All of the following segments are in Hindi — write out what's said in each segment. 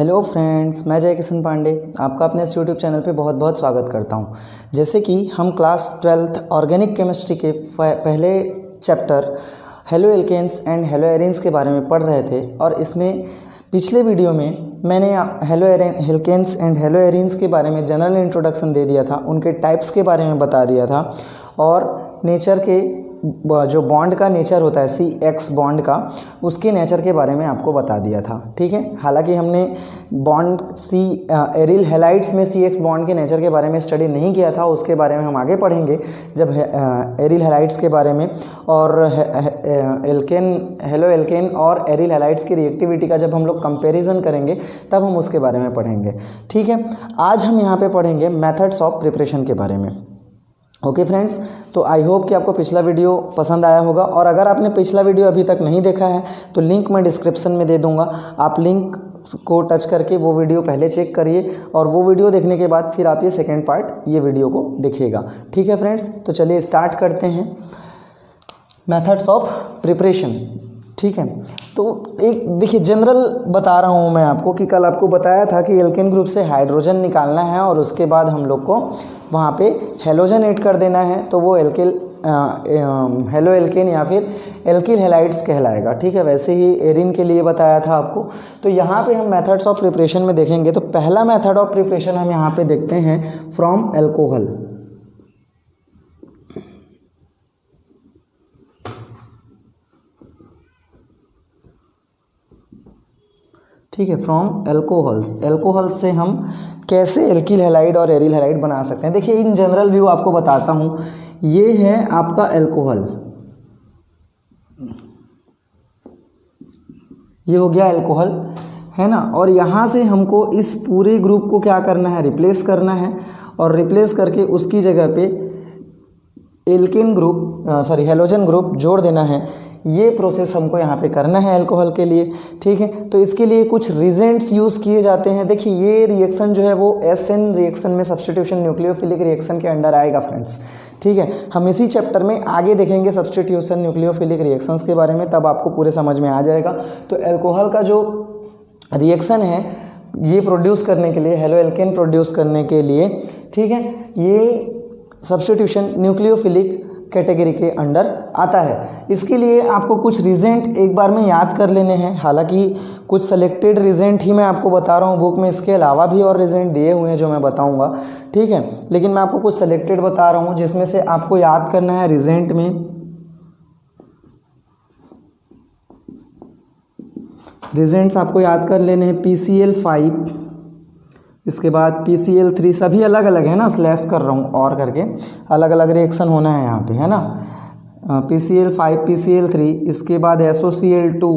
हेलो फ्रेंड्स, मैं जय किशन पांडे आपका अपने इस यूट्यूब चैनल पे बहुत बहुत स्वागत करता हूँ। जैसे कि हम क्लास 12th ऑर्गेनिक केमिस्ट्री के पहले chapter haloalkanes and haloarenes के बारे में पढ़ रहे थे और इसमें पिछले वीडियो में मैंने haloalkanes and haloarenes के बारे में जनरल इंट्रोडक्शन दे दिया था, उनके टाइप्स के बारे में बता दिया था और नेचर के जो बॉन्ड का नेचर होता है CX बॉन्ड का, उसके नेचर के बारे में आपको बता दिया था। ठीक है, हालांकि हमने बॉन्ड एरिल हैलाइड्स में CX बॉन्ड के नेचर के बारे में स्टडी नहीं किया था, उसके बारे में हम आगे पढ़ेंगे जब एरिल हैलाइड्स के बारे में और हेलो एल्केन और एरिल हैलाइड्स की रिएक्टिविटी का जब हम लोग कंपैरिजन करेंगे तब हम उसके बारे में पढ़ेंगे। ठीक है, आज हम यहाँ पे पढ़ेंगे मेथड्स ऑफ प्रिपरेशन के बारे में। ओके फ्रेंड्स, तो आई होप कि आपको पिछला वीडियो पसंद आया होगा और अगर आपने पिछला वीडियो अभी तक नहीं देखा है तो लिंक मैं डिस्क्रिप्शन में दे दूंगा। आप लिंक को टच करके वो वीडियो पहले चेक करिए और वो वीडियो देखने के बाद फिर आप ये सेकेंड पार्ट ये वीडियो को देखिएगा। ठीक है फ्रेंड्स, तो चलिए स्टार्ट करते हैं मेथड्स ऑफ प्रिपरेशन। ठीक है, तो एक देखिए जनरल बता रहा हूँ मैं आपको कि कल आपको बताया था कि एल्केन ग्रुप से हाइड्रोजन निकालना है और उसके बाद हम लोग को वहाँ पे हेलोजन ऐड कर देना है, तो वो हेलो एल्केन या फिर एल्किल हैलाइड्स कहलाएगा। ठीक है, वैसे ही एरिन के लिए बताया था आपको। तो यहाँ पे हम मेथड्स ऑफ प्रिपरेशन में देखेंगे तो पहला मेथड ऑफ प्रिपरेशन हम यहाँ पे देखते हैं फ्रॉम एल्कोहल। ठीक है, फ्रॉम एल्कोहल्स। एल्कोहल से हम कैसे एल्किल हैलाइड और एरिल हैलाइड बना सकते हैं। देखिए इन जनरल व्यू आपको बताता हूँ, ये है आपका एल्कोहल, ये हो गया एल्कोहल, है ना। और यहाँ से हमको इस पूरे ग्रुप को क्या करना है, रिप्लेस करना है और रिप्लेस करके उसकी जगह पे एल्केन ग्रुप हेलोजन ग्रुप जोड़ देना है। ये प्रोसेस हमको यहाँ पे करना है अल्कोहल के लिए। ठीक है, तो इसके लिए कुछ रिजेंट्स यूज़ किए जाते हैं। देखिए ये रिएक्शन जो है वो SN रिएक्शन में सब्स्टिट्यूशन न्यूक्लियोफिलिक रिएक्शन के अंडर आएगा फ्रेंड्स। ठीक है, हम इसी चैप्टर में आगे देखेंगे सब्स्टिट्यूशन न्यूक्लियोफिलिक रिएक्शंस के बारे में, तब आपको पूरे समझ में आ जाएगा। तो अल्कोहल का जो रिएक्शन है ये प्रोड्यूस करने के लिए, हेलो एल्केन प्रोड्यूस करने के लिए, ठीक है, ये सब्स्टिट्यूशन न्यूक्लियोफिलिक कैटेगरी के अंडर आता है। इसके लिए आपको कुछ रिजेंट एक बार में याद कर लेने हैं। हालांकि कुछ सेलेक्टेड रिजेंट ही मैं आपको बता रहा हूँ बुक में, इसके अलावा भी और रिजेंट दिए हुए हैं जो मैं बताऊँगा। ठीक है, लेकिन मैं आपको कुछ सेलेक्टेड बता रहा हूँ जिसमें से आपको याद करना है। रिजेंट में रिजेंट्स आपको याद कर लेने हैं PCl5, इसके बाद PCl3, सभी अलग अलग है ना, स्लैश कर रहा हूँ और करके अलग अलग रिएक्शन होना है यहाँ पे, है ना। PCl5 PCl3, इसके बाद SOCl2,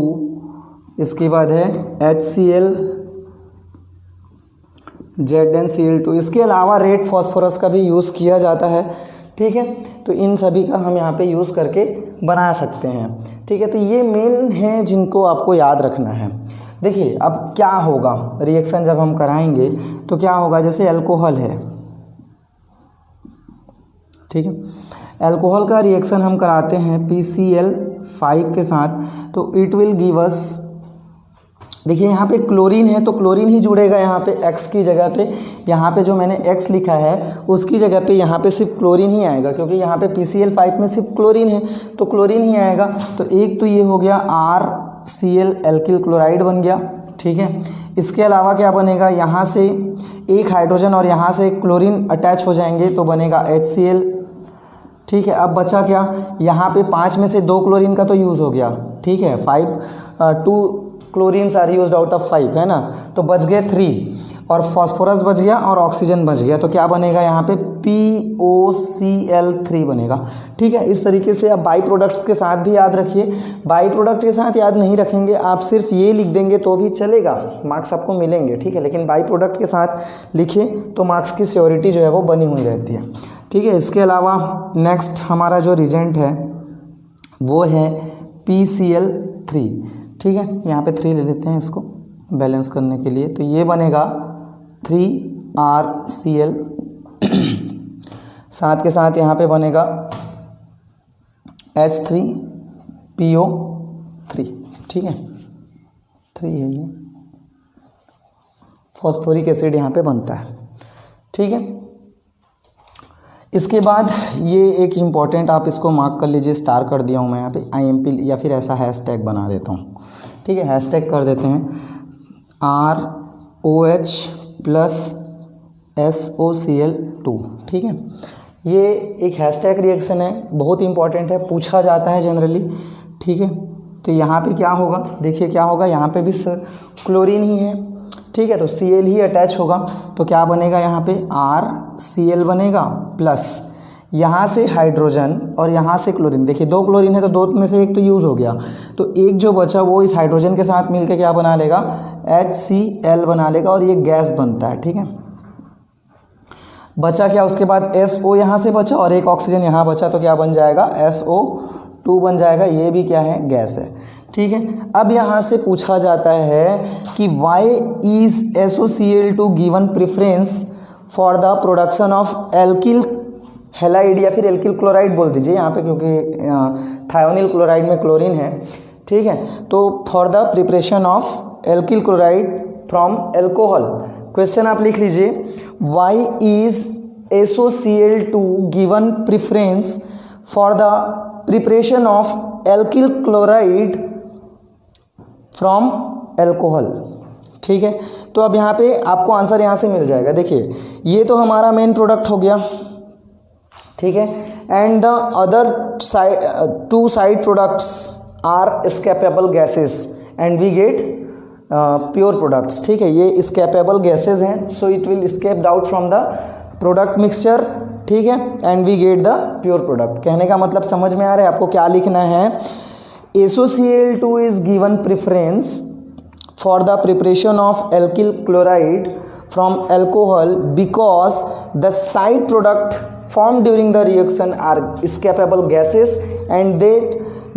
इसके बाद है HCl ZnCl2। इसके अलावा रेड फॉस्फोरस का भी यूज़ किया जाता है। ठीक है, तो इन सभी का हम यहाँ पे यूज़ करके बना सकते हैं। ठीक है, तो ये मेन है जिनको आपको याद रखना है। देखिए अब क्या होगा रिएक्शन जब हम कराएंगे तो क्या होगा, जैसे अल्कोहल है, ठीक है, अल्कोहल का रिएक्शन हम कराते हैं PCl5 के साथ, तो इट विल गिव अस, देखिए यहाँ पे क्लोरीन है तो क्लोरीन ही जुड़ेगा यहाँ पे X की जगह पे। यहाँ पे जो मैंने X लिखा है उसकी जगह पे यहाँ पे सिर्फ क्लोरीन ही आएगा, क्योंकि यहाँ पे PCl5 में सिर्फ क्लोरीन है तो क्लोरीन ही आएगा। तो एक तो ये हो गया RCl एल्किल क्लोराइड बन गया। ठीक है, इसके अलावा क्या बनेगा, यहाँ से एक हाइड्रोजन और यहाँ से क्लोरीन अटैच हो जाएंगे तो बनेगा HCl। ठीक है, अब बचा क्या, यहाँ पे 5 में से 2 क्लोरीन का तो यूज़ हो गया। ठीक है, 2 chlorines are used out of 5, है ना, तो बच गए 3 और फॉस्फोरस बच गया और ऑक्सीजन बच गया। तो क्या बनेगा यहाँ पे POCl3 बनेगा। ठीक है, इस तरीके से आप बाई प्रोडक्ट्स के साथ भी याद रखिए। बाई प्रोडक्ट के साथ याद नहीं रखेंगे, आप सिर्फ ये लिख देंगे तो भी चलेगा, मार्क्स आपको मिलेंगे। ठीक है, लेकिन बाई प्रोडक्ट के साथ लिखिए तो मार्क्स की श्योरिटी जो है वो बनी हुई रहती है। ठीक है, इसके अलावा नेक्स्ट हमारा जो रिजेंट है वो है PCl3। ठीक है, यहाँ पे 3 ले लेते हैं इसको बैलेंस करने के लिए, तो ये बनेगा 3RCl, साथ के साथ यहाँ पे बनेगा H3PO3। ठीक है, 3 है ये, फॉस्फोरिक एसिड यहाँ पे बनता है। ठीक है, इसके बाद ये एक इम्पॉर्टेंट, आप इसको मार्क कर लीजिए, स्टार कर दिया हूँ मैं यहाँ पे, IMP या फिर ऐसा हैशटैग बना देता हूँ। ठीक है, हैशटैग कर देते हैं ROH प्लस SOCl2। ठीक है, ये एक हैशटैग रिएक्शन है, बहुत इंपॉर्टेंट है, पूछा जाता है जनरली। ठीक है, तो यहाँ पे क्या होगा, देखिए क्या होगा, यहाँ पे भी क्लोरीन ही है। ठीक है, तो Cl ही अटैच होगा, तो क्या बनेगा यहाँ पे RCl बनेगा, प्लस यहाँ से हाइड्रोजन और यहाँ से क्लोरीन। देखिए 2 क्लोरीन है तो 2 में से एक तो यूज़ हो गया, तो एक जो बचा वो इस हाइड्रोजन के साथ मिलकर क्या बना लेगा, HCl बना लेगा और ये गैस बनता है। ठीक है, बचा क्या, उसके बाद SO यहाँ से बचा और एक ऑक्सीजन यहाँ बचा, तो क्या बन जाएगा, SO2 बन जाएगा। ये भी क्या है, गैस है। ठीक है, अब यहाँ से पूछा जाता है कि why is SOCl2 given preference for the production of alkyl halide या फिर एल्किल क्लोराइड बोल दीजिए यहाँ पे, क्योंकि थायोनिल क्लोराइड में क्लोरीन है। ठीक है, तो for the preparation of alkyl chloride from alcohol. Question आप लिख लीजिए, why is SOCl2 given preference for the preparation of alkyl chloride from alcohol. ठीक है, तो अब यहाँ पे आपको आंसर यहाँ से मिल जाएगा। देखिए ये तो हमारा मेन प्रोडक्ट हो गया। ठीक है, and the other 2 side products are escapable gases and we get pure products. ठीक है, ये एस्केपेबल गैसेस हैं, so it will escaped out from the product mixture. ठीक है, and we get the pure product. कहने का मतलब समझ में आ रहा है आपको, क्या लिखना है, SOCl2 is given preference for the preparation of alkyl chloride from alcohol because the side product formed during the reaction are escapable gases and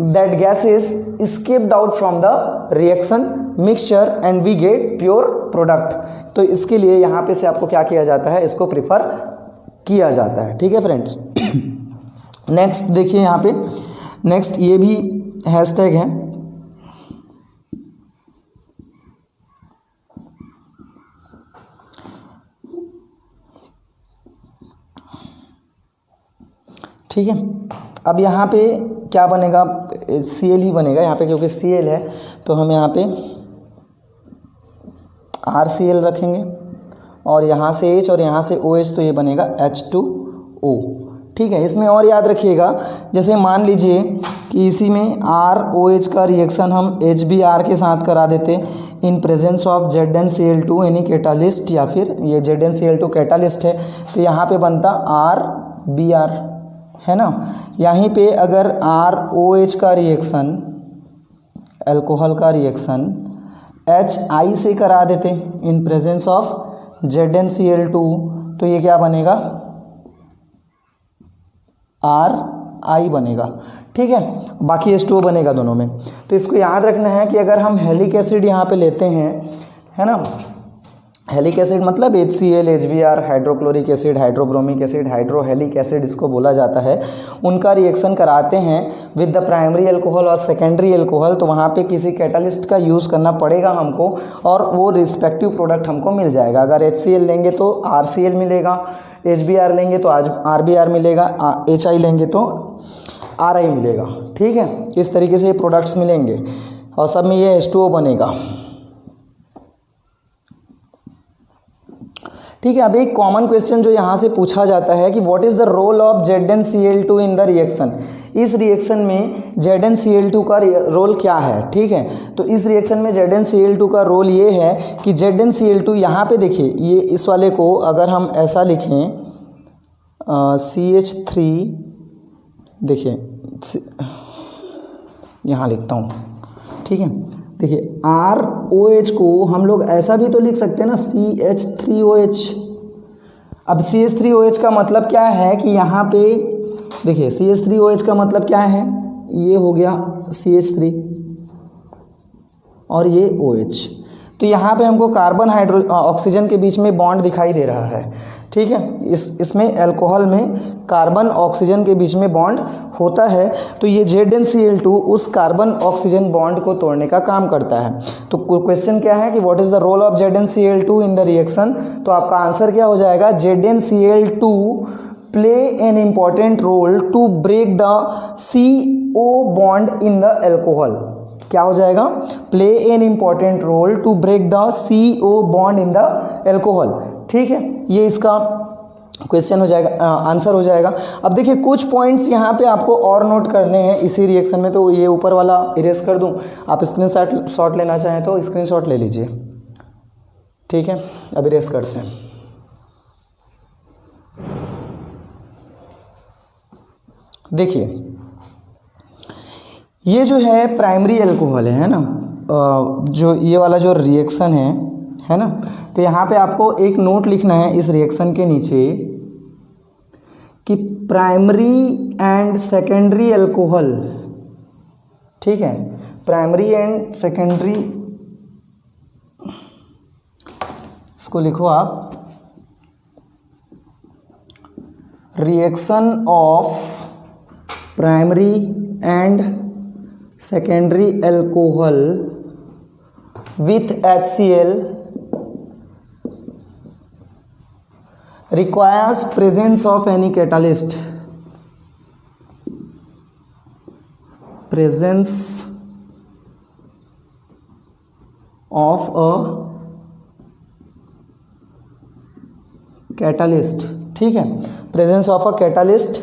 that gases escaped out from the reaction mixture and we get pure product। तो इसके लिए यहाँ पे से आपको क्या किया जाता है, इसको प्रिफर किया जाता है। ठीक है फ्रेंड्स, नेक्स्ट देखिए यहाँ पे, नेक्स्ट ये भी हैशटैग है। ठीक है, अब यहाँ पे क्या बनेगा, Cl ही बनेगा यहाँ पे, क्योंकि Cl है तो हम यहाँ पे RCl रखेंगे और यहाँ से H और यहाँ से OH, तो ये बनेगा H2O। ठीक है, इसमें और याद रखिएगा, जैसे मान लीजिए कि इसी में ROH का रिएक्शन हम HBr के साथ करा देते इन presence of ZnCl2 any catalyst, या फिर ये ZnCl2 कैटालिस्ट है तो यहाँ पे बनता RBr, है ना। यहीं पे अगर ROH का रिएक्शन, अल्कोहल का रिएक्शन HI से करा देते इन प्रेजेंस ऑफ ZnCl2, तो ये क्या बनेगा, RI बनेगा। ठीक है, बाकी H2O बनेगा दोनों में। तो इसको याद रखना है कि अगर हम हेलिक एसिड यहाँ पे लेते हैं, है ना, हेलिक एसिड मतलब HCl, HBr, hydrochloric acid, hydrobromic acid, hydrohalic acid इसको बोला जाता है, उनका रिएक्शन कराते हैं विद द प्राइमरी अल्कोहल और सेकेंडरी अल्कोहल, तो वहाँ पे किसी कैटालिस्ट का यूज़ करना पड़ेगा हमको और वो रिस्पेक्टिव प्रोडक्ट हमको मिल जाएगा। अगर HCl लेंगे तो RCl मिलेगा, HBr लेंगे तो RBr मिलेगा, HI लेंगे तो RI मिलेगा। ठीक है, इस तरीके से ये प्रोडक्ट्स मिलेंगे और सब में ये H2O बनेगा। ठीक है, अब एक कॉमन क्वेश्चन जो यहाँ से पूछा जाता है कि what is the role of ZnCl2 in the reaction. इस रिएक्शन में ZnCl2 का रोल क्या है। ठीक है, तो इस रिएक्शन में ZnCl2 का रोल ये है कि ZnCl2 यहाँ पे देखिए, ये इस वाले को अगर हम ऐसा लिखें CH3, देखिए यहाँ लिखता हूँ। ठीक है, देखिए ROH को हम लोग ऐसा भी तो लिख सकते हैं ना, CH3OH। अब CH3OH का मतलब क्या है कि यहाँ पे देखिए, CH3OH का मतलब क्या है, ये हो गया CH3 और ये OH, तो यहाँ पे हमको कार्बन ऑक्सीजन के बीच में बॉन्ड दिखाई दे रहा है। ठीक है। इसमें अल्कोहल में कार्बन ऑक्सीजन के बीच में बॉन्ड होता है, तो ये ZnCl2 उस कार्बन ऑक्सीजन बॉन्ड को तोड़ने का काम करता है। तो क्वेश्चन क्या है कि what is the role of ZnCl2 in the reaction, तो आपका आंसर क्या हो जाएगा, ZnCl2 play an important role to break the CO bond in the alcohol. क्या हो जाएगा, play an important role to break the CO bond in the alcohol. ठीक है, ये इसका क्वेश्चन हो जाएगा, आंसर हो जाएगा। अब देखिए कुछ पॉइंट्स यहाँ पे आपको और नोट करने हैं इसी रिएक्शन में, तो ये ऊपर वाला इरेज कर दूँ, आप स्क्रीनशॉट लेना चाहें तो स्क्रीनशॉट ले लीजिए। ठीक है, अब इरेज करते हैं। देखिए ये जो है प्राइमरी अल्कोहल है ना, जो ये वाला जो रिएक्शन है ना, तो यहाँ पे आपको एक नोट लिखना है इस रिएक्शन के नीचे कि प्राइमरी एंड सेकेंडरी अल्कोहल, ठीक है, प्राइमरी एंड सेकेंडरी, इसको लिखो आप, reaction of primary and secondary alcohol with HCl requires presence of any catalyst, presence of a catalyst। ठीक है, presence of a catalyst.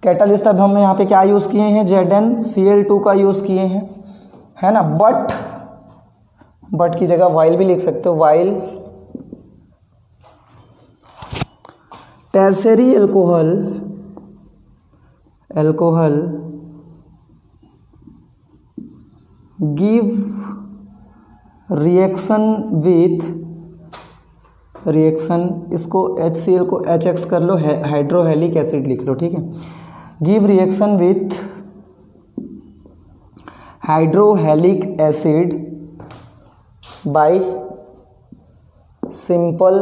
Catalyst अब हम यहाँ पे क्या यूज़ किए हैं, ZnCl2 का यूज़ किए हैं, है ना। बट की जगह वाइल भी लिख सकते हो, while tertiary alcohol give reaction with, reaction इसको HCl को HX कर लो, हाइड्रोहेलिक एसिड लिख लो। ठीक है, give reaction with hydrohalic acid by simple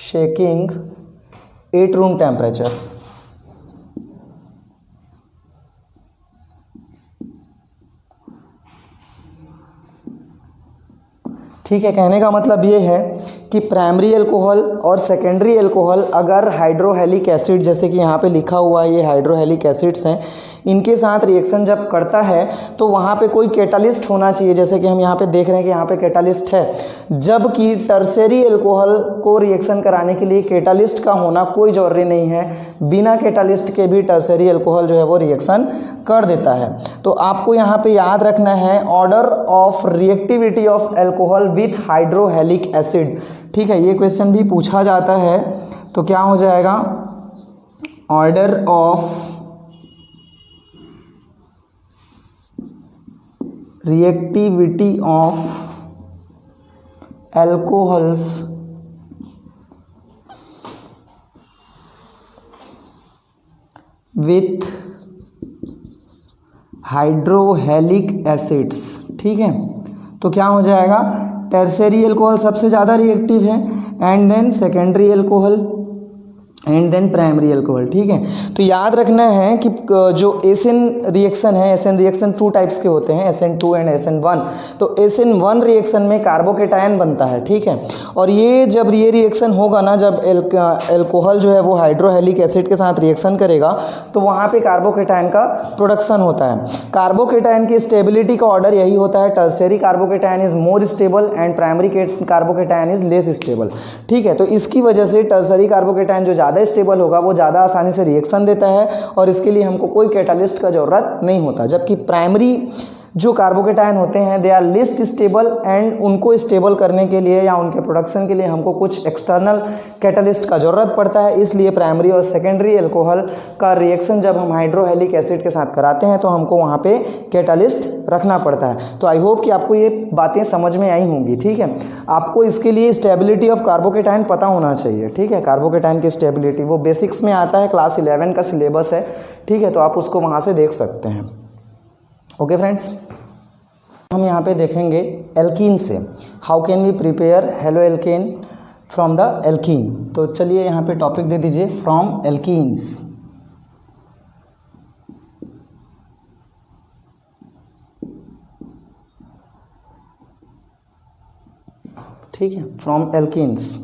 shaking at room temperature. ठीक है, कहने का मतलब ये है कि प्राइमरी अल्कोहल और सेकेंडरी अल्कोहल अगर हाइड्रोहेलिक एसिड, जैसे कि यहाँ पे लिखा हुआ है ये हाइड्रोहेलिक एसिड्स हैं, इनके साथ रिएक्शन जब करता है तो वहाँ पे कोई कैटालिस्ट होना चाहिए, जैसे कि हम यहाँ पे देख रहे हैं कि यहाँ पे कैटालिस्ट है। जबकि टर्शियरी अल्कोहल को रिएक्शन कराने के लिए कैटालिस्ट का होना कोई ज़रूरी नहीं है, बिना कैटालिस्ट के भी टर्शियरी अल्कोहल जो है वो रिएक्शन कर देता है। तो आपको यहाँ पे याद रखना है order of reactivity of alcohol with hydrohalic acid. ठीक है, ये क्वेश्चन भी पूछा जाता है, तो क्या हो जाएगा, order of reactivity of alcohols with hydrohalic acids. ठीक है, तो क्या हो जाएगा, टर्शियरी अल्कोहल सबसे ज़्यादा रिएक्टिव है, and then secondary alcohol, and then primary alcohol. ठीक है, तो याद रखना है कि जो एसिन रिएक्शन है, एसिन रिएक्शन 2 टाइप्स के होते हैं, SN2 एंड SN1। तो SN1 रिएक्शन में कार्बोकेटायन बनता है। ठीक है, और ये जब ये रिएक्शन होगा ना, जब अल्कोहल जो है वो हाइड्रोहेलिक एसिड के साथ रिएक्शन करेगा तो वहाँ पे कार्बोकेटायन का प्रोडक्शन होता है। कार्बोकेटायन की स्टेबिलिटी का ऑर्डर यही होता है, tertiary carbocation is more stable and primary carbocation is less stable. ठीक है, तो इसकी वजह से टर्शियरी कार्बोकेटायन जो ज़्यादा स्टेबल होगा वो ज़्यादा आसानी से रिएक्शन देता है और इसके लिए हमको कोई कैटालिस्ट का ज़रूरत नहीं होता। जबकि प्राइमरी जो कार्बोकेटायन होते हैं they are least stable, and उनको स्टेबल करने के लिए या उनके प्रोडक्शन के लिए हमको कुछ एक्सटर्नल कैटालिस्ट का ज़रूरत पड़ता है। इसलिए प्राइमरी और सेकेंडरी अल्कोहल का रिएक्शन जब हम हाइड्रोहेलिक एसिड के साथ कराते हैं तो हमको वहाँ पे कैटालिस्ट रखना पड़ता है। तो आई होप कि आपको ये बातें समझ में आई होंगी। ठीक है, आपको इसके लिए स्टेबिलिटी ऑफ कार्बोकेटायन पता होना चाहिए। ठीक है, कार्बोकेटायन की स्टेबिलिटी वो बेसिक्स में आता है, क्लास 11 का सिलेबस है। ठीक है, तो आप उसको वहाँ से देख सकते हैं। Okay friends. हम यहाँ पे देखेंगे एल्कीन से, how can we prepare haloalkane from the alkene. तो चलिए यहाँ पे टॉपिक दे दीजिए फ्रॉम एल्कीन्स। ठीक है, फ्रॉम एल्कीन्स।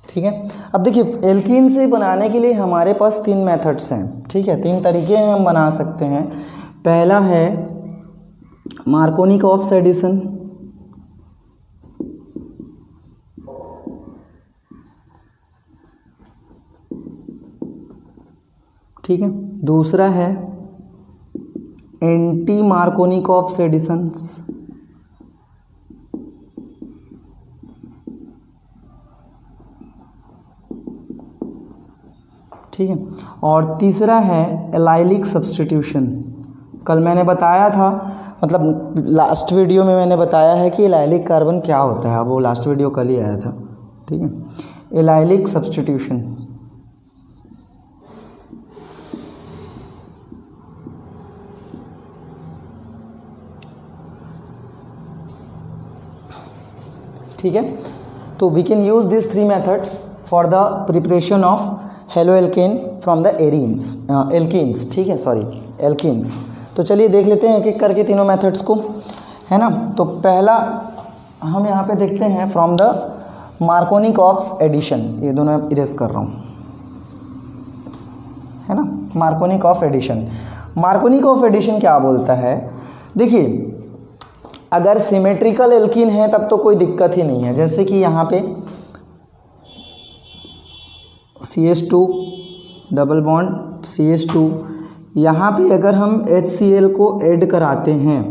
ठीक है, अब देखिए एल्कीन से बनाने के लिए हमारे पास 3 मेथड्स हैं। ठीक है, 3 तरीके हैं हम बना सकते हैं। पहला है मार्कोनिकॉफ्स एडिशन, ठीक है। दूसरा है एंटी मार्कोनिकॉफ्स एडिशंस, ठीक है। और तीसरा है एलाइलिक सब्स्टिट्यूशन। कल मैंने बताया था, मतलब लास्ट वीडियो में मैंने बताया है कि एलाइलिक कार्बन क्या होता है, वो लास्ट वीडियो कल ही आया था। ठीक है, एलाइलिक सब्स्टिट्यूशन। ठीक है, तो we can use this 3 methods for the preparation of haloalkane from the arenes alkenes. ठीक है, सॉरी एल्कीन्स। तो चलिए देख लेते हैं एक एक करके तीनों मेथड्स को, है ना। तो पहला हम यहाँ पे देखते हैं फ्रॉम द मार्कोनिकॉफ्स एडिशन। ये दोनों इरेज कर रहा हूँ, है ना। मार्कोनिकॉफ एडिशन, मार्कोनिकॉफ एडिशन क्या बोलता है? देखिए अगर सिमेट्रिकल एल्कीन है तब तो कोई दिक्कत ही नहीं है। जैसे कि यहाँ पे CH2 डबल बॉन्ड CH2, यहाँ पे अगर हम HCl को ऐड कराते हैं,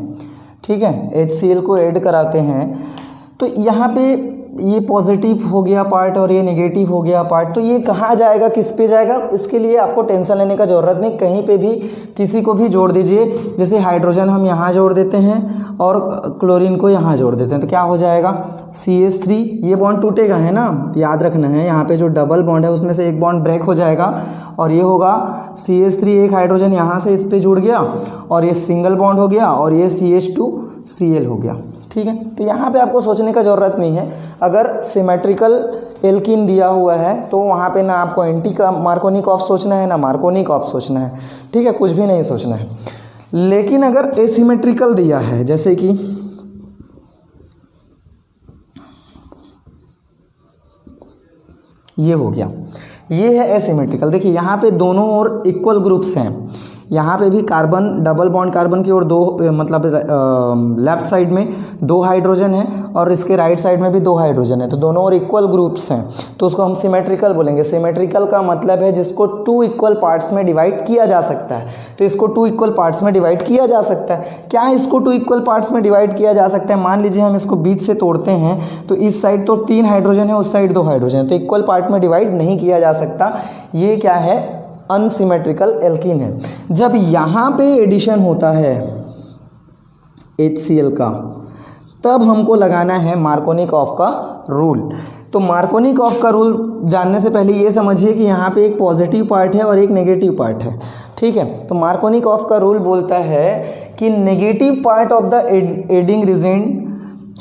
ठीक है, HCl को ऐड कराते हैं तो यहाँ पे ये पॉजिटिव हो गया पार्ट और ये नेगेटिव हो गया पार्ट। तो ये कहाँ जाएगा, किस पे जाएगा, इसके लिए आपको टेंशन लेने का ज़रूरत नहीं। कहीं पे भी किसी को भी जोड़ दीजिए। जैसे हाइड्रोजन हम यहाँ जोड़ देते हैं और क्लोरीन को यहाँ जोड़ देते हैं तो क्या हो जाएगा, CH3, ये बॉन्ड टूटेगा, है ना, याद रखना है। यहाँ पे जो डबल बॉन्ड है उसमें से एक बॉन्ड ब्रेक हो जाएगा और ये होगा CH3, एक हाइड्रोजन यहाँ से इस पर जुड़ गया और ये सिंगल बॉन्ड हो गया और ये CH2Cl हो गया। ठीक है, तो यहाँ पे आपको सोचने का ज़रूरत नहीं है। अगर सिमेट्रिकल एल्कीन दिया हुआ है तो वहाँ पे ना आपको एंटी का मार्कोनिकॉफ सोचना है ना मार्कोनिकॉफ सोचना है। ठीक है, कुछ भी नहीं सोचना है। लेकिन अगर एसिमेट्रिकल दिया है, जैसे कि ये हो गया, ये है एसिमेट्रिकल। देखिए यहाँ पे दोनों ओर इक्वल ग्रुप्स हैं। यहाँ पे भी कार्बन, डबल बॉन्ड कार्बन की ओर 2, मतलब लेफ्ट साइड में 2 हाइड्रोजन है और इसके राइट साइड में भी 2 हाइड्रोजन है, तो दोनों ओर इक्वल ग्रुप्स हैं, तो उसको हम सिमेट्रिकल बोलेंगे। सिमेट्रिकल का मतलब है जिसको 2 इक्वल पार्ट्स में डिवाइड किया जा सकता है। तो इसको 2 इक्वल पार्ट्स में डिवाइड किया जा सकता है। क्या इसको 2 इक्वल पार्ट्स में डिवाइड किया जा सकता है? मान लीजिए हम इसको बीच से तोड़ते हैं तो इस साइड तो 3 हाइड्रोजन है, उस साइड 2 हाइड्रोजन है, तो इक्वल पार्ट में डिवाइड नहीं किया जा सकता। ये क्या है, अनसिमेट्रिकल एल्कीन है। जब यहाँ पे एडिशन होता है HCl का, तब हमको लगाना है मार्कोनिकॉफ का रूल। तो मार्कोनिकॉफ का रूल जानने से पहले ये समझिए कि यहाँ पे एक पॉजिटिव पार्ट है और एक नेगेटिव पार्ट है। ठीक है, तो मार्कोनिकॉफ का रूल बोलता है कि negative part of the adding reagent,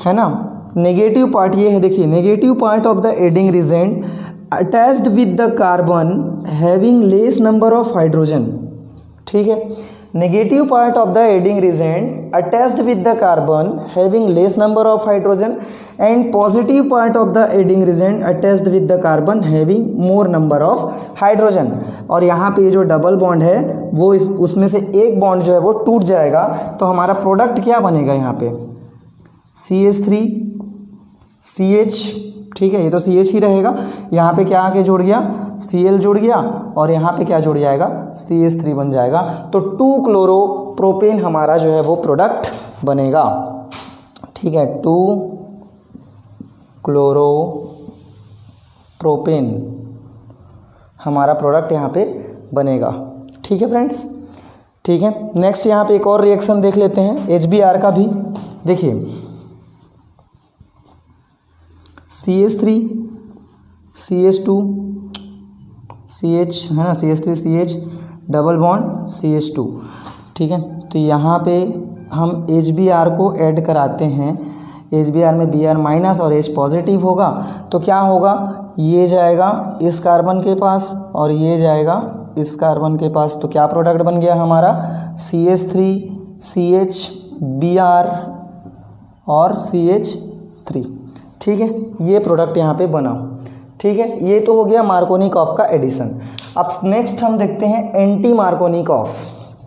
है ना, नेगेटिव पार्ट ये है, देखिए negative part of the adding reagent attached with the carbon having less number of hydrogen. ठीक है, negative part of the adding reagent attached with the carbon having less number of hydrogen and positive part of the adding reagent attached with the carbon having more number of hydrogen. और यहाँ पे ये जो डबल बॉन्ड है वो उसमें से एक बॉन्ड जो है वो टूट जाएगा, तो हमारा प्रोडक्ट क्या बनेगा यहाँ पे, CH3 CH। ठीक है, ये तो CH ही रहेगा। यहाँ पे क्या आके जुड़ गया, Cl जुड़ गया और यहाँ पे क्या जुड़ जाएगा, CH3 बन जाएगा। तो 2 क्लोरो प्रोपेन हमारा जो है वो प्रोडक्ट बनेगा। ठीक है, 2 क्लोरो प्रोपेन हमारा प्रोडक्ट यहाँ पे बनेगा। ठीक है फ्रेंड्स, ठीक है। नेक्स्ट यहाँ पे एक और रिएक्शन देख लेते हैं HBr का भी। देखिए CH3 CH2 CH, है ना, CH3 CH double bond CH2। ठीक है, तो यहाँ पे हम HBr को ऐड कराते हैं। HBr में Br माइनस और H पॉजिटिव होगा, तो क्या होगा, ये जाएगा इस कार्बन के पास और ये जाएगा इस कार्बन के पास। तो क्या प्रोडक्ट बन गया हमारा, CH3 CH Br और CH3। ठीक है, ये प्रोडक्ट यहाँ पे बना। ठीक है, ये तो हो गया मार्कोनिकॉफ का एडिशन। अब नेक्स्ट हम देखते हैं एंटी मार्कोनिकॉफ।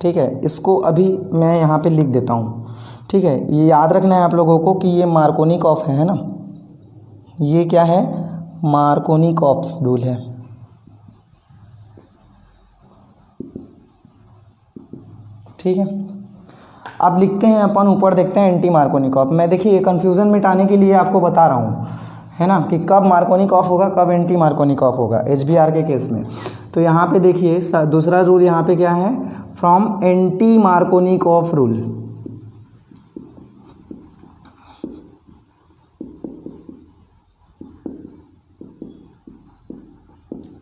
ठीक है, इसको अभी मैं यहाँ पे लिख देता हूँ। ठीक है, ये याद रखना है आप लोगों को कि ये मार्कोनिकॉफ है ना, ये क्या है, मार्कोनिकॉफ्स रूल है। ठीक है, अब लिखते हैं अपन, ऊपर देखते हैं एंटी मार्कोनिकॉफ। मैं देखिए कन्फ्यूज़न मिटाने के लिए आपको बता रहा हूँ, है ना, कि कब मार्कोनिकॉफ होगा कब एंटी मार्कोनिकॉफ होगा HBr के केस में। तो यहाँ पे देखिए दूसरा रूल यहाँ पे क्या है, फ्रॉम एंटी मार्कोनिकॉफ रूल।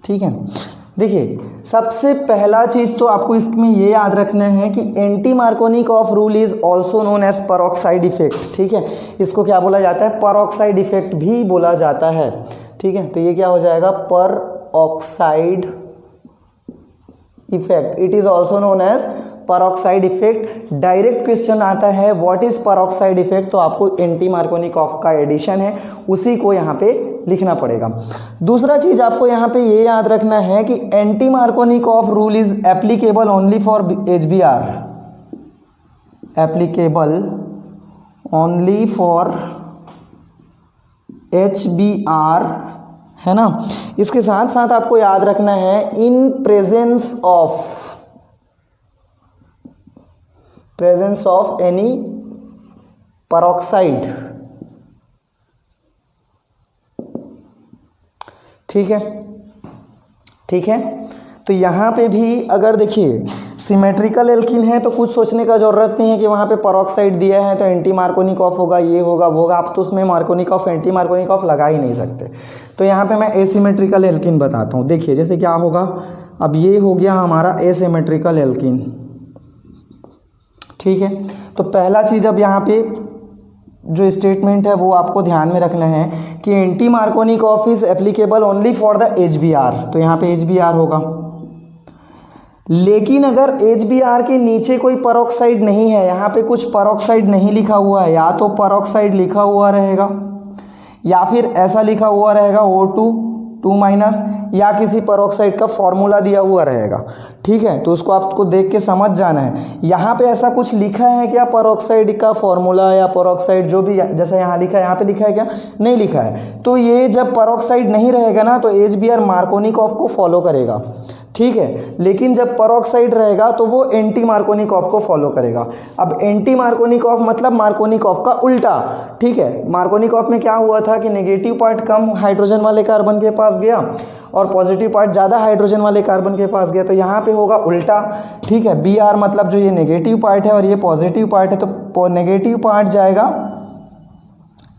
ठीक है, देखिए सबसे पहला चीज़ तो आपको इसमें ये याद रखना है कि anti Markovnikov rule is also known as peroxide effect. ठीक है, इसको क्या बोला जाता है, परऑक्साइड इफेक्ट भी बोला जाता है। ठीक है, तो ये क्या हो जाएगा, peroxide effect. It is also known as peroxide effect. Direct question आता है व्हाट इज परऑक्साइड इफेक्ट, तो आपको एंटी मार्कोनिकॉफ का एडिशन है उसी को यहाँ पे लिखना पड़ेगा। दूसरा चीज आपको यहाँ पे ये याद रखना है कि anti Markovnikov rule is applicable only for HBr, applicable only for HBr, है ना। इसके साथ साथ आपको याद रखना है इन प्रेजेंस ऑफ एनी परऑक्साइड। ठीक है, ठीक है, तो यहाँ पे भी अगर देखिए सिमेट्रिकल एल्कीन है तो कुछ सोचने का ज़रूरत नहीं है कि वहाँ पे परऑक्साइड दिया है तो एंटी मार्कोनिकॉफ होगा, ये होगा वो होगा। आप तो उसमें मार्कोनिकॉफ एंटी मार्कोनिकॉफ लगा ही नहीं सकते। तो यहाँ पे मैं एसिमेट्रिकल एल्कीन बताता हूँ। देखिए जैसे क्या होगा, अब ये हो गया हमारा एसिमेट्रिकल एल्कीन। ठीक है, तो पहला चीज़ अब यहाँ पे जो स्टेटमेंट है वो आपको ध्यान में रखना है कि anti Markovnikov is applicable only for the HBr। तो यहाँ पे HBr होगा, लेकिन अगर HBr के नीचे कोई परऑक्साइड नहीं है, यहाँ पे कुछ परऑक्साइड नहीं लिखा हुआ है, या तो परऑक्साइड लिखा हुआ रहेगा या फिर ऐसा लिखा हुआ रहेगा O2 2- या किसी परऑक्साइड का फॉर्मूला दिया हुआ रहेगा। ठीक है, तो उसको आपको देख के समझ जाना है। यहाँ पे ऐसा कुछ लिखा है क्या, परऑक्साइड का फॉर्मूला या परऑक्साइड जो भी जैसा यहाँ लिखा है, यहाँ पे लिखा है क्या, नहीं लिखा है। तो ये जब परऑक्साइड नहीं रहेगा ना तो HBr मार्कोनिकॉफ को फॉलो करेगा। ठीक है, लेकिन जब परऑक्साइड रहेगा तो वो एंटी मार्कोनिकॉफ को फॉलो करेगा। अब एंटी मार्कोनिकॉफ मतलब मार्कोनिकॉफ का उल्टा। ठीक है, मार्कोनिकॉफ में क्या हुआ था कि नेगेटिव पार्ट कम हाइड्रोजन वाले कार्बन के पास गया और पॉजिटिव पार्ट ज़्यादा हाइड्रोजन वाले कार्बन के पास गया, तो यहाँ पे होगा उल्टा। ठीक है, Br मतलब जो ये नेगेटिव पार्ट है और ये पॉजिटिव पार्ट है, तो नेगेटिव पार्ट जाएगा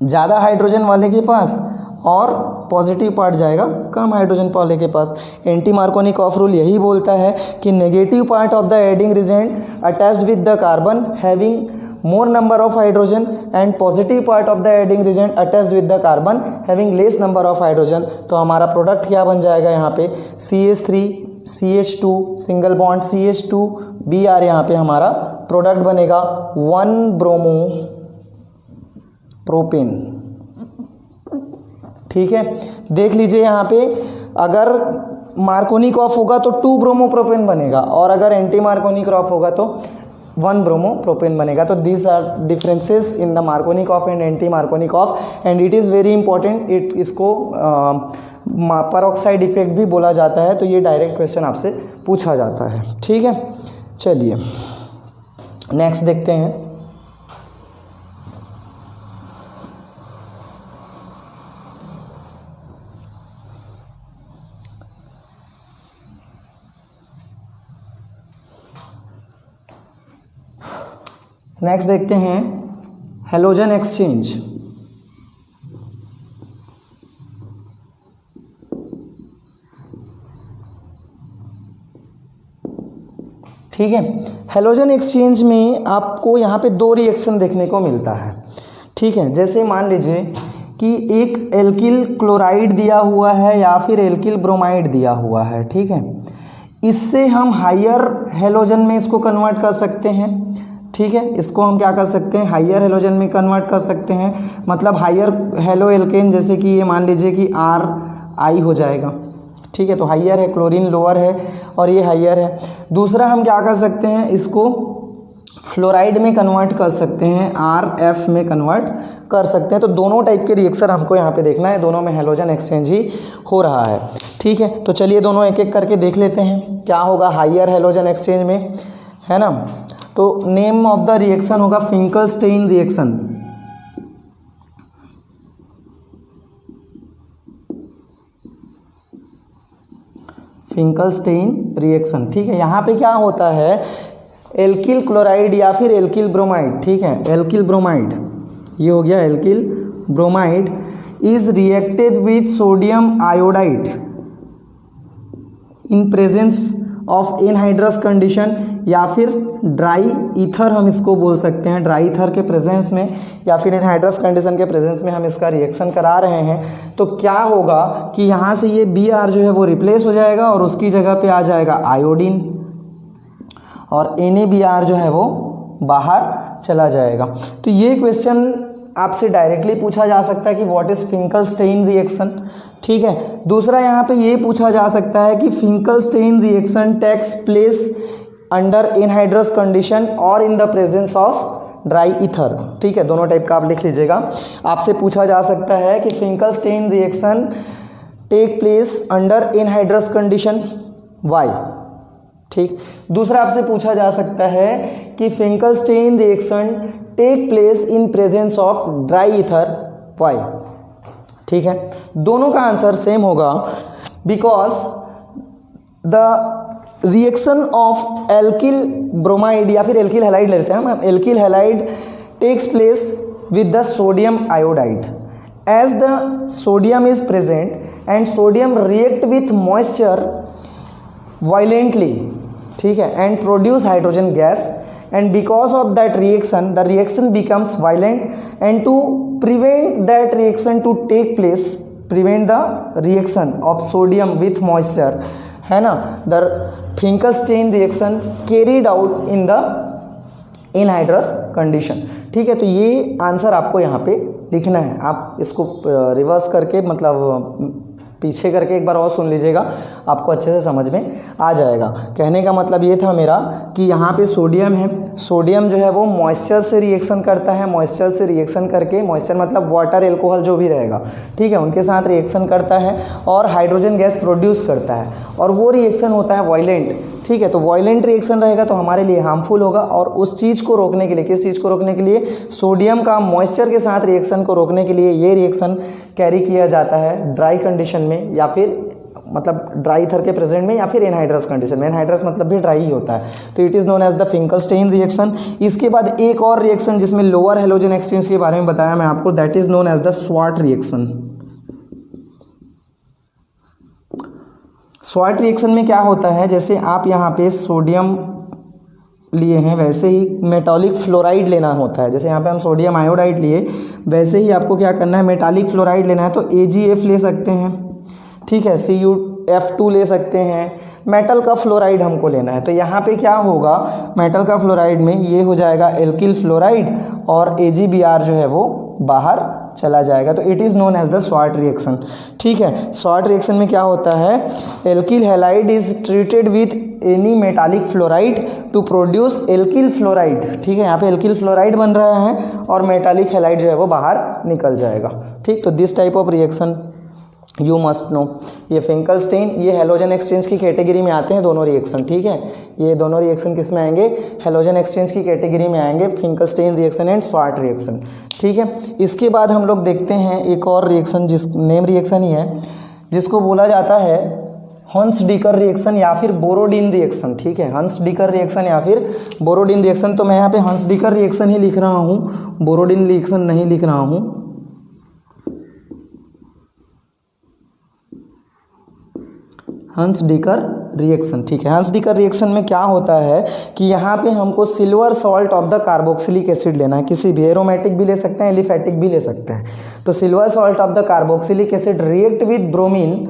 ज़्यादा हाइड्रोजन वाले के पास और पॉजिटिव पार्ट जाएगा कम हाइड्रोजन वाले के पास। एंटी मार्कोनिकॉफ रूल यही बोलता है कि negative part of the adding reagent attached with the carbon having more number of hydrogen and positive part of the adding reagent attached with the carbon having less number of hydrogen। तो हमारा प्रोडक्ट क्या बन जाएगा यहाँ पे, CH3 CH2 single bond CH2 Br, यहाँ पे हमारा प्रोडक्ट बनेगा 1 ब्रोमो प्रोपेन। ठीक है, देख लीजिए यहाँ पे अगर मार्कोनिकॉफ होगा तो 2 ब्रोमो प्रोपेन बनेगा और अगर एंटी मार्कोनिकॉफ होगा तो 1 ब्रोमो प्रोपेन बनेगा। तो these are differences in the Markovnikov and anti Markovnikov and it is very important. इसको परऑक्साइड इफेक्ट भी बोला जाता है। तो ये डायरेक्ट क्वेश्चन आपसे पूछा जाता है। ठीक है, चलिए नेक्स्ट देखते हैं। नेक्स्ट देखते हैं हैलोजन एक्सचेंज। ठीक है। हेलोजन एक्सचेंज में आपको यहाँ पे दो रिएक्शन देखने को मिलता है, ठीक है। जैसे मान लीजिए कि एक एल्किल क्लोराइड दिया हुआ है या फिर एल्किल ब्रोमाइड दिया हुआ है, ठीक है। इससे हम हायर हेलोजन में इसको कन्वर्ट कर सकते हैं, ठीक है। इसको हम क्या कर सकते हैं, हायर हेलोजन में कन्वर्ट कर सकते हैं, मतलब हायर हेलो एल्केन, जैसे कि ये मान लीजिए कि RI हो जाएगा, ठीक है। तो हायर है, क्लोरीन लोअर है और ये हायर है। दूसरा हम क्या कर सकते हैं, इसको फ्लोराइड में कन्वर्ट कर सकते हैं, RF में कन्वर्ट कर सकते हैं। तो दोनों टाइप के रिएक्शन हमको यहाँ पे देखना है, दोनों में हेलोजन एक्सचेंज ही हो रहा है, ठीक है। तो चलिए दोनों एक एक करके देख लेते हैं क्या होगा हायर हेलोजन एक्सचेंज में, है ना। तो नेम ऑफ द रिएक्शन होगा फिंकलस्टेइन रिएक्शन। फिंकलस्टेइन रिएक्शन, ठीक है। यहाँ पे क्या होता है, एल्किल क्लोराइड या फिर एल्किल ब्रोमाइड, ठीक है। एल्किल ब्रोमाइड, ये हो गया alkyl bromide, is reacted with sodium iodide in presence of anhydrous condition, या फिर ड्राई ईथर हम इसको बोल सकते हैं। ड्राई ईथर के प्रेजेंस में या फिर एनहाइड्रस कंडीशन के प्रेजेंस में हम इसका रिएक्शन करा रहे हैं। तो क्या होगा कि यहाँ से ये Br जो है वो रिप्लेस हो जाएगा और उसकी जगह पे आ जाएगा आयोडीन, और NaBr जो है वो बाहर चला जाएगा। तो ये क्वेश्चन आपसे डायरेक्टली पूछा जा सकता है कि व्हाट इज़ फिंकलस्टेइन रिएक्शन, ठीक है। दूसरा यहाँ पे ये पूछा जा सकता है कि Finkelstein reaction takes place under anhydrous condition और in the presence of dry ether, ठीक है। दोनों टाइप का आप लिख लीजिएगा। आपसे पूछा जा सकता है कि Finkelstein reaction take place under anhydrous condition, why, ठीक। दूसरा आपसे पूछा जा सकता है कि Finkelstein reaction take place in presence of dry ether, why, ठीक है। दोनों का आंसर सेम होगा, because the reaction of alkyl bromide या फिर एल्किल हैलाइड ले लेते हैं हम, alkyl halide takes place with the sodium iodide, as the sodium is present and sodium react with moisture violently, ठीक है, and produce hydrogen gas, and because of that reaction the reaction becomes violent, and to prevent that reaction to take place, prevent the reaction of sodium with moisture, है ना, the Finkelstein reaction carried out in the anhydrous condition, ठीक है। तो ये आंसर आपको यहाँ पे लिखना है। आप इसको रिवर्स करके मतलब पीछे करके एक बार और सुन लीजिएगा, आपको अच्छे से समझ में आ जाएगा। कहने का मतलब ये था मेरा कि यहाँ पे सोडियम है, सोडियम जो है वो मॉइस्चर से रिएक्शन करता है, मॉइस्चर से रिएक्शन करके, मॉइस्चर मतलब वाटर एल्कोहल जो भी रहेगा, ठीक है, उनके साथ रिएक्शन करता है और हाइड्रोजन गैस प्रोड्यूस करता है, और वो रिएक्शन होता है वायलेंट, ठीक है। तो वायलेंट रिएक्शन रहेगा तो हमारे लिए हार्मफुल होगा, और उस चीज़ को रोकने के लिए, किस चीज़ को रोकने के लिए, सोडियम का मॉइस्चर के साथ रिएक्शन को रोकने के लिए ये रिएक्शन कैरी किया जाता है ड्राई कंडीशन में, या फिर मतलब ड्राई ईथर के प्रेजेंट में, या फिर एनहाइड्रस कंडीशन में। एनहाइड्रस मतलब भी ड्राई ही होता है, तो it is known as the Finkelstein reaction. इसके बाद एक और रिएक्शन जिसमें लोअर हेलोजन एक्सचेंज के बारे में बताया मैं आपको, that is known as the Swarts reaction. Swarts reaction में क्या होता है, जैसे आप यहाँ पे सोडियम लिए हैं वैसे ही मेटालिक फ्लोराइड लेना होता है। जैसे यहाँ पे हम सोडियम आयोडाइड लिए, वैसे ही आपको क्या करना है, मेटालिक फ्लोराइड लेना है। तो AgF ले सकते हैं, ठीक है, CuF2 ले सकते हैं, मेटल का फ्लोराइड हमको लेना है। तो यहाँ पे क्या होगा, मेटल का फ्लोराइड में ये हो जाएगा एल्किल फ्लोराइड, और AgBr जो है वो बाहर चला जाएगा। तो it is known as the Swarts reaction, ठीक है। स्वाट रिएक्शन में क्या होता है, alkyl halide is treated with any metallic fluoride to produce alkyl fluoride, ठीक है। यहाँ पे एल्किल फ्लोराइड बन रहा है और मेटालिक हैलाइड जो है वो बाहर निकल जाएगा, ठीक। तो this type of reaction you must know. ये फिंकलस्टेइन, ये हेलोजन एक्सचेंज की कैटेगरी में आते हैं दोनों रिएक्शन, ठीक है। ये दोनों रिएक्शन किस में आएंगे, हेलोजन एक्सचेंज की कैटेगरी में आएंगे, फिंकलस्टेइन रिएक्शन एंड स्वाट रिएक्शन, ठीक है। इसके बाद हम लोग देखते हैं एक और रिएक्शन, जिस नेम रिएक्शन ही है, जिसको बोला जाता है हंस डीकर रिएक्शन या फिर बोरोडिन रिएक्शन, ठीक है। हंस डीकर रिएक्शन या फिर बोरोडिन रिएक्शन। तो मैं यहाँ पे हंस डीकर रिएक्शन ही लिख रहा हूँ, बोरोडिन रिएक्शन नहीं लिख रहा हूँ। हंस डीकर रिएक्शन। ठीक है, हंस डीकर रिएक्शन में क्या होता है कि यहाँ पे हमको silver salt of the carboxylic acid लेना है। किसी भी एरोमेटिक भी ले सकते हैं, एलिफेटिक भी ले सकते हैं। तो silver salt of the carboxylic acid react with bromine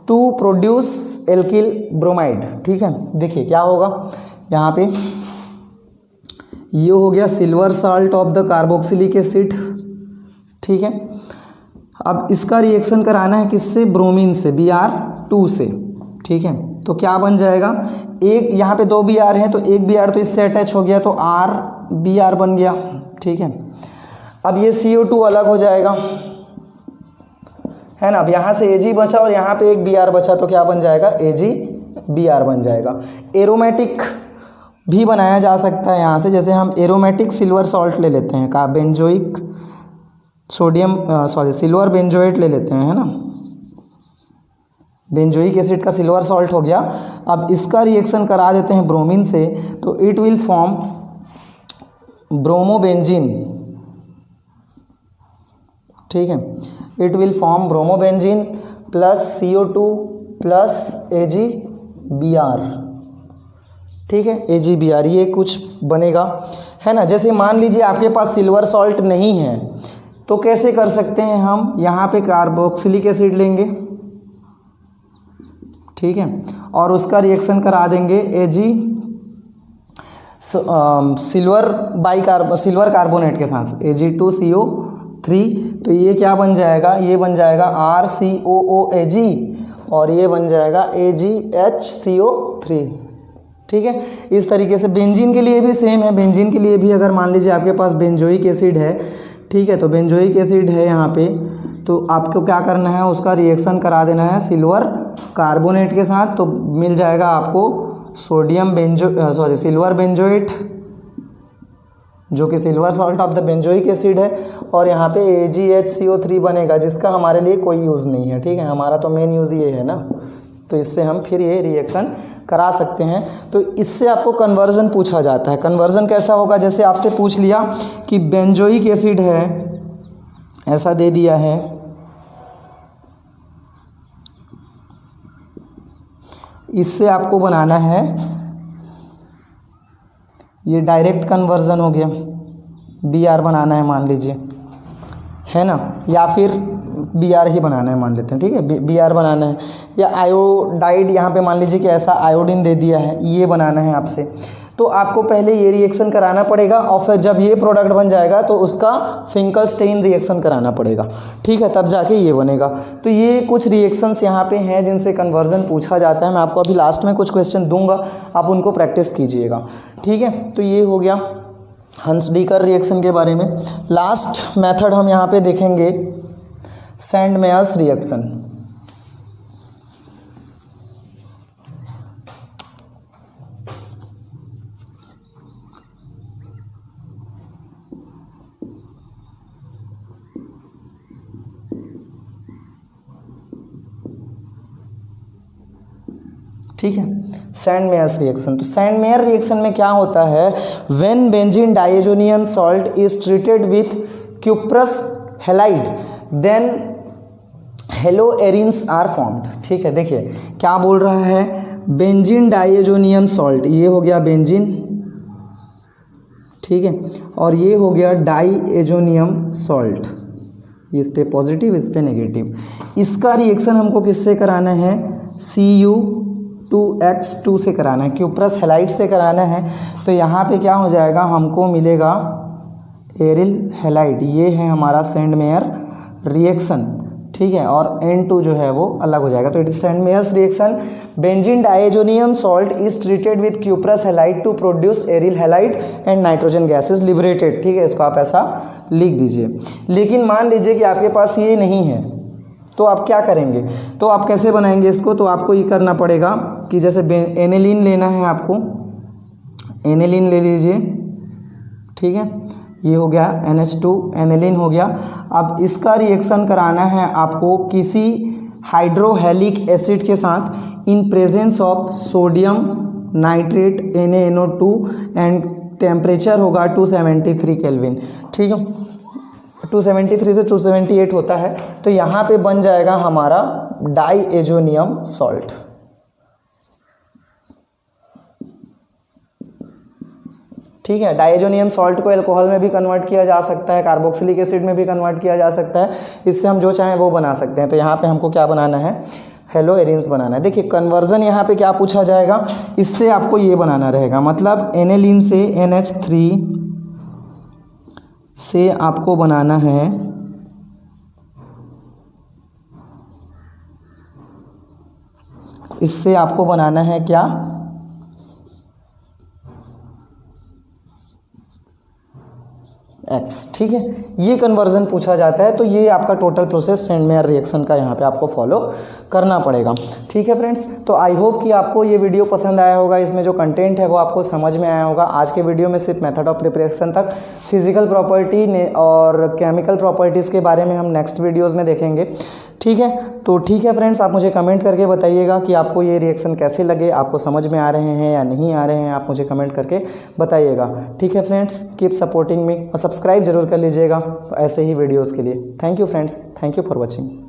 to produce alkyl bromide. ठीक है, देखिए क्या होगा यहाँ पे, ये हो गया silver salt of the carboxylic acid. ठीक है, अब इसका रिएक्शन कराना है किससे, ब्रोमीन से, Br2 से। ठीक है, तो क्या बन जाएगा, एक यहाँ पे 2 Br है तो एक Br तो इससे अटैच हो गया तो RBr बन गया। ठीक है, अब ये CO2 अलग हो जाएगा, है ना। अब यहाँ से Ag बचा और यहाँ पे एक Br बचा तो क्या बन जाएगा, AgBr बन जाएगा। एरोमेटिक भी बनाया जा सकता है यहाँ से, जैसे हम एरोमेटिक सिल्वर सॉल्ट ले लेते हैं, का बेंजोइक सोडियम सिल्वर बेंजोएट ले लेते हैं, है ना। बेंजोइक एसिड का सिल्वर सॉल्ट हो गया। अब इसका रिएक्शन करा देते हैं ब्रोमीन से, तो इट विल फॉर्म ब्रोमोबेंजीन। ठीक है, it will form bromobenzene plus CO2 plus AgBr। ठीक है, AgBr ये कुछ बनेगा, है ना। जैसे मान लीजिए आपके पास सिल्वर सॉल्ट नहीं है तो कैसे कर सकते हैं हम, यहाँ पे कार्बोक्सिलिक एसिड लेंगे। ठीक है, और उसका रिएक्शन करा देंगे सिल्वर कार्बोनेट के साथ, Ag2CO3। तो ये क्या बन जाएगा, ये बन जाएगा RCOOAg और ये बन जाएगा AgHCO3। ठीक है, इस तरीके से बेंजीन के लिए भी सेम है। बेंजीन के लिए भी अगर मान लीजिए आपके पास बेंजोइक एसिड है, ठीक है, तो बेंजोइक एसिड है यहाँ पे, तो आपको क्या करना है, उसका रिएक्शन करा देना है सिल्वर कार्बोनेट के साथ, तो मिल जाएगा आपको सिल्वर बेंजोएट, जो कि silver salt of the benzoic acid है, और यहाँ पे AgHCO3 बनेगा, जिसका हमारे लिए कोई यूज़ नहीं है। ठीक है, हमारा तो मेन यूज़ ये है ना, तो इससे हम फिर ये रिएक्शन करा सकते हैं। तो इससे आपको कन्वर्जन पूछा जाता है। कन्वर्जन कैसा होगा, जैसे आपसे पूछ लिया कि बेंजोइक एसिड है, ऐसा दे दिया है, इससे आपको बनाना है, ये डायरेक्ट कन्वर्जन हो गया, Br बनाना है मान लीजिए, है ना, या फिर Br ही बनाना है मान लेते हैं। ठीक है, Br बनाना है, या आयोडाइड यहाँ पे मान लीजिए कि ऐसा आयोडीन दे दिया है, ये बनाना है आपसे। तो आपको पहले ये रिएक्शन कराना पड़ेगा और फिर जब ये प्रोडक्ट बन जाएगा तो उसका फिंकलस्टेन रिएक्शन कराना पड़ेगा। ठीक है, तब जाके ये बनेगा। तो ये कुछ रिएक्शंस यहाँ पे हैं जिनसे कन्वर्जन पूछा जाता है। मैं आपको अभी लास्ट में कुछ क्वेश्चन दूंगा, आप उनको प्रैक्टिस कीजिएगा। ठीक है, तो ये हो गया हंस डीकर रिएक्शन के बारे में। लास्ट मेथड हम यहाँ पे देखेंगे सैंडमेयर्स रिएक्शन। ठीक है, सैंडमेयर्स रिएक्शन। तो सैंडमेयर रिएक्शन में क्या होता है, when benzene diazonium salt is treated with cuprous halide then haloarenes are formed. ठीक है, देखिए क्या बोल रहा है, बेंजीन डाइएजोनियम सॉल्ट, ये हो गया बेंजीन, ठीक है, और ये हो गया डाइएजोनियम सॉल्ट, इस पे पॉजिटिव इस पे नेगेटिव। इसका रिएक्शन हमको किससे कराना है, Cu2H2 से कराना है, क्यूप्रस हैलाइड से कराना है। तो यहाँ पे क्या हो जाएगा, हमको मिलेगा एरिल हैलाइड, ये है हमारा सैंडमेयर रिएक्शन। ठीक है, और N2 जो है वो अलग हो जाएगा। तो it is Sandmeyer's reaction, benzene diazonium salt is treated with cuprous halide to produce aryl halide and nitrogen gas is liberated. ठीक है, इसको आप ऐसा लिख दीजिए। लेकिन मान लीजिए कि आपके पास ये नहीं है, तो आप क्या करेंगे, तो आप कैसे बनाएंगे इसको, तो आपको ये करना पड़ेगा कि जैसे एनिलीन लेना है आपको, एनिलीन ले लीजिए। ठीक है, ये हो गया NH2 एनिलीन हो गया। अब इसका रिएक्शन कराना है आपको किसी हाइड्रोहेलिक एसिड के साथ इन presence of sodium nitrate NaNO2 and temperature होगा 273 केल्विन। ठीक है, 273 से 278 होता है। तो यहाँ पे बन जाएगा हमारा डाइएजोनियम सॉल्ट। ठीक है। डाइएजोनियम सॉल्ट को अल्कोहल में भी कन्वर्ट किया जा सकता है, कार्बोक्सिलिक एसिड में भी कन्वर्ट किया जा सकता है, इससे हम जो चाहें वो बना सकते हैं। तो यहाँ पे हमको क्या बनाना है, हेलो एरिन्स बनाना है। देखिए कन्वर्जन यहाँ पे क्या पूछा जाएगा, इससे आपको ये बनाना रहेगा, मतलब एनेलिन से NH3 से आपको बनाना है इससे आपको बनाना है क्या, X, ठीक है। ये कन्वर्जन पूछा जाता है। तो ये आपका total process send mayor reaction का यहाँ पे आपको फॉलो करना पड़ेगा, ठीक है फ्रेंड्स। तो आई होप कि आपको ये वीडियो पसंद आया होगा, इसमें जो कंटेंट है वो आपको समझ में आया होगा। आज के वीडियो में सिर्फ मेथड ऑफ प्रिपरेशन तक, फिजिकल प्रॉपर्टी और केमिकल प्रॉपर्टीज़ के बारे में हम नेक्स्ट वीडियोज़ में देखेंगे, ठीक है। तो ठीक है फ्रेंड्स, आप मुझे कमेंट करके बताइएगा कि आपको ये रिएक्शन कैसे लगे, आपको समझ में आ रहे हैं या नहीं आ रहे हैं, आप मुझे कमेंट करके बताइएगा, ठीक है फ्रेंड्स। कीप सपोर्टिंग मी और सब्सक्राइब जरूर कर लीजिएगा ऐसे ही वीडियोस के लिए। Thank you friends, thank you for watching.